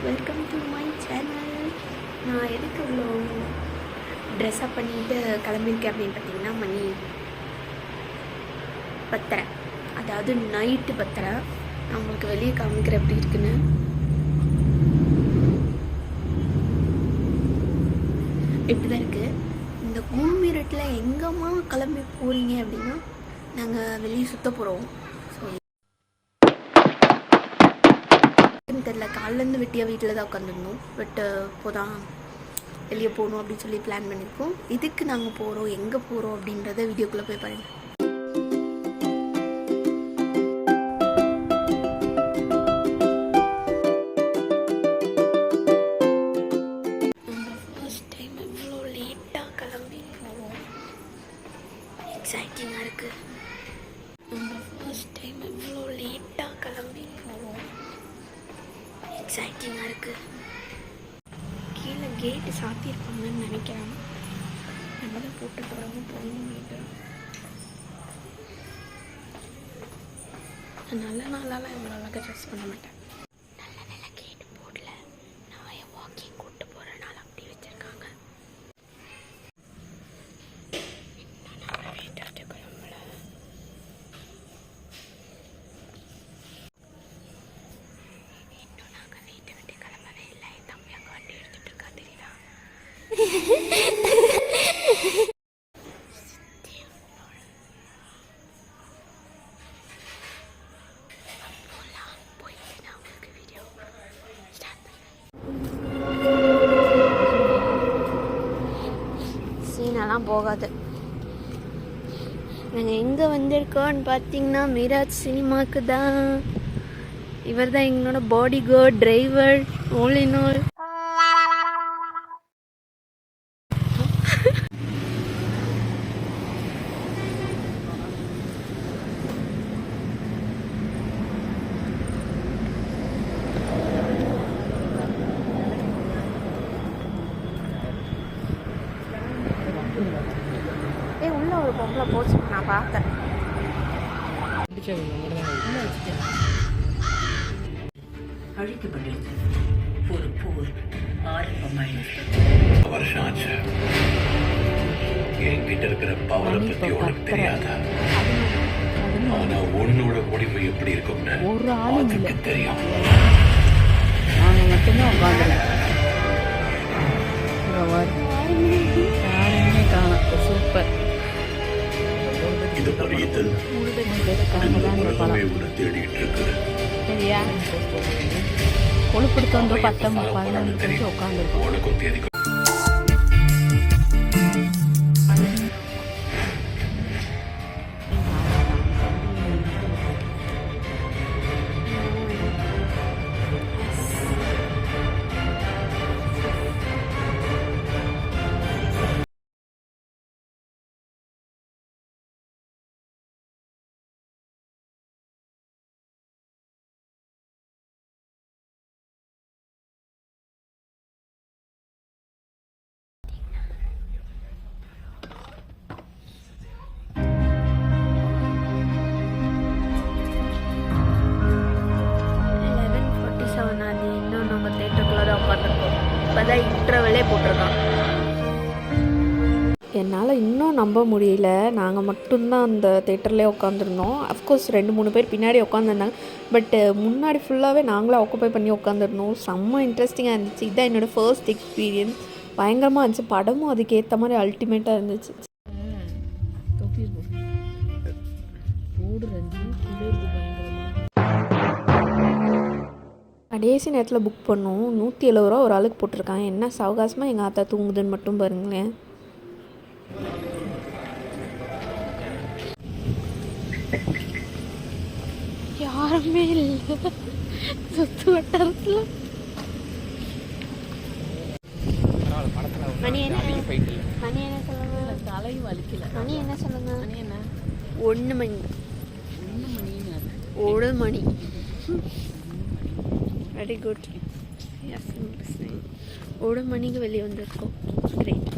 Welcome to my channel. நான் எதுக்கு இவ்வளோ ட்ரெஸ்அப் பண்ணிட்டு கிளம்பியிருக்கேன் அப்படின்னு பார்த்தீங்கன்னா, மணி 10:30, அதாவது நைட்டு 10:30. நான் உங்களுக்கு வெளியே காமிக்கிற எப்படி இருக்குன்னு. இப்படி தான் இருக்குது. இந்த கூமிரட்டில் எங்கேம்மா கிளம்பி போகிறீங்க அப்படின்னா, நாங்கள் வெளியே சுற்ற போகிறோம். தெரியல, காலிலேருந்து வெட்டியாக வீட்டில் தான் உட்காந்துருந்தோம். பட் இப்போதான் வெளியே போகணும் அப்படின்னு சொல்லி பிளான் பண்ணியிருக்கோம். இதுக்கு நாங்கள் போகிறோம், எங்கே போகிறோம் அப்படின்றத வீடியோக்குள்ளே போய் பாருங்கள். ஃபர்ஸ்ட் டைம் இவ்வளோ லேட்டாக கிளம்பி போவோம். எக்ஸைட்டிங்காக இருக்குது. ஃபர்ஸ்ட் டைம் இவ்வளோ லேட்டாக கிளம்பி போவோம். எக்ஸைட்டிங்காக இருக்குது. கீழே கேட்டு சாத்தியிருப்பாங்கன்னு நினைக்கிறேன். நம்ம தான் போட்டுட்டு வரவும் போகணும்னு. நல்ல நாளாலாம் இவ்வளோ அழகாக ட்ரெஸ் பண்ண மாட்டேன். நல்ல நல்ல கேட்டு போடல, நான் என் வாக்கிங் கூப்பிட்டு போகிறனால அப்படி வச்சுருக்காங்க. இன்னும் நாங்கள் வீட்டை விட்டு கிளம்பல. இன்னும் நாங்கள் வீட்டை விட்டு கிளம்பவே இல்லை. என் தம்பி அங்கே வண்டி எடுத்துகிட்டு இருக்கா, தெரியுதா? சீனெல்லாம் போகாது. நாங்கள் எங்கே வந்திருக்கோன்னு பார்த்தீங்கன்னா, மிராஜ் சினிமாவுக்கு தான். இவர் தான் எங்களோட body guard, driver, all in all. உள்ள ஒரு பொம்பளை போச்சு, நான் பார்த்தேன். அழிக்கப்பட்டிருக்கிறது. ஒரு போர் ஆரம்பமாயிருக்கு. வருஷம் ஆச்சு. என்கிட்ட இருக்கிற பவரை பத்தி உனக்கு தெரியாதா? ஆனா உன்னோட முடிவு எப்படி இருக்கும்னு அதுக்கு தெரியும். நாங்க மட்டும்தான் உட்காந்துருக்கோம். யாருமே காணும். சூப்பர். இது புரியுதல் உலகமே உன்னை தேடிட்டு இருக்கு. சரியா? கொழுப்படுத்த வந்து 10-15 உட்காந்துருக்கோம். உனக்கும் தேடி இப்போதான் இன்டர்வலே போட்டிருக்கான். என்னால் இன்னும் நம்ப முடியல. நாங்கள் மட்டும்தான் அந்த தேட்டர்லேயே உட்காந்துருந்தோம். அஃப்கோர்ஸ் 2-3 பேர் பின்னாடி உட்காந்துருந்தாங்க. பட்டு முன்னாடி ஃபுல்லாகவே நாங்களே ஆக்குப்பை பண்ணி உட்காந்துருந்தோம். செம்ம இன்ட்ரெஸ்டிங்காக இருந்துச்சு. இதுதான் என்னோடய ஃபர்ஸ்ட் எக்ஸ்பீரியன்ஸ். பயங்கரமாக இருந்துச்சு. படமும் அதுக்கேற்ற மாதிரி அல்டிமேட்டாக இருந்துச்சு. கடைசி நேரத்தில் புக் பண்ணோம். 170 ரூபா ஒரு ஆளுக்கு போட்டிருக்காங்க. என்ன சவகாசமாக எங்கள் ஆத்தா தூங்குதுன்னு மட்டும் பாருங்களேன். யாருமே இல்லை சுற்று வட்டாரத்தில். மணி என்ன சொல்லுங்க? தலையும் வலிக்கல. மணி என்ன சொல்லுங்க? மணி என்ன? 1 மணி. 1 மணி. Very good. எஸ், 1 மணிக்கு வெளியே வந்திருக்கோம். கிரேட்.